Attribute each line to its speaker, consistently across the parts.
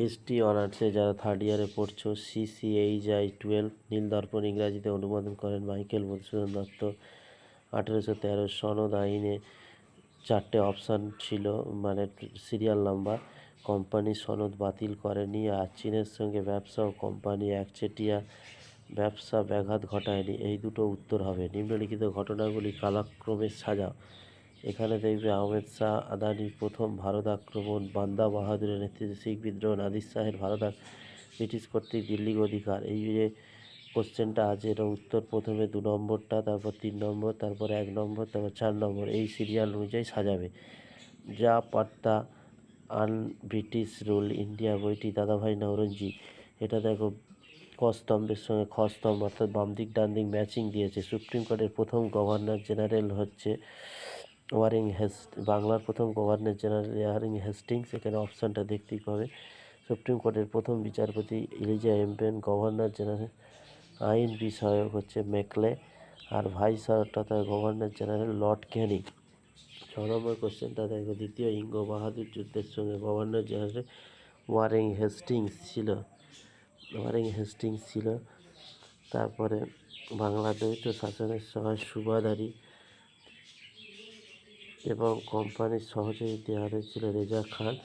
Speaker 1: ST অনার্সে যারা third ইয়ারে পড়ছো, CCHI-12 নীলদর্পণ ইংরাজিতে অনুমোদন করেন মাইকেল মধুসূদন দত্ত। 1813 সনদ আইনে 4টে অপশান ছিল, মানে সিরিয়াল নাম্বার। কোম্পানি সনদ বাতিল করেনি, আর চীনের সঙ্গে ব্যবসা ও কোম্পানি একচেটিয়া ব্যবসা ব্যাঘাত ঘটায়নি। এই দুটো উত্তর হবে। নিম্নলিখিত ঘটনাগুলি কালক্রমে সাজাও। এখানে দেখবে আহমেদ শাহ আদানির প্রথম ভারত আক্রমণ, বান্দা বাহাদুরের নেতৃত্বে শিখ বিদ্রোহ, নাদির শাহের ভারত ব্রিটিশ কর্তৃক দিল্লি অধিকার। এই যে কোশ্চেনটা আছে, এটা উত্তর প্রথমে 2 নম্বরটা, তারপর 3 নম্বর, তারপর 1 নম্বর, তারপর 4 নম্বর, এই সিরিয়াল অনুযায়ী সাজাবে। যা পাট্টা আন ব্রিটিশ রুল ইন্ডিয়া বইটি দাদাভাই নওরোজি, এটা দেখো ক স্তম্ভের সঙ্গে খ স্তম্ভ, অর্থাৎ বাম দিক ডান দিক ম্যাচিং দিয়েছে। সুপ্রিম কোর্টের প্রথম গভর্নর জেনারেল হচ্ছে বাংলার প্রথম গভর্নর জেনারেল ওয়ারেন হেস্টিংস, এখানে অপশানটা দেখতেই পাবে। সুপ্রিম কোর্টের প্রথম বিচারপতি এলিজা এমপেন, গভর্নর জেনারেল আইন বিষয়ক হচ্ছে মেকলে, আর ভাইসরয় তথা গভর্নর জেনারেল লর্ড ক্যানিং। 6 নম্বর কোশ্চেনটা দেখো, দ্বিতীয় ইঙ্গ বাহাদুর যুদ্ধের সময় গভর্নর জেনারেল ওয়ারেন হেস্টিংস ছিল। তারপরে বাংলা দ্বৈত শাসনের সময় সুবাদারি এবং কোম্পানির সহযোগী দেওয়া হয়েছিল রেজা খান।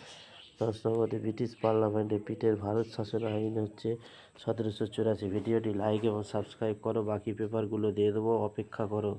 Speaker 1: 10 নম্বরে ব্রিটিশ পার্লামেন্টে পিটের ভারত শাসন আইন হচ্ছে 1784। ভিডিওটি লাইক এবং সাবস্ক্রাইব করো, বাকি পেপারগুলো দিয়ে দেবো, অপেক্ষা করো।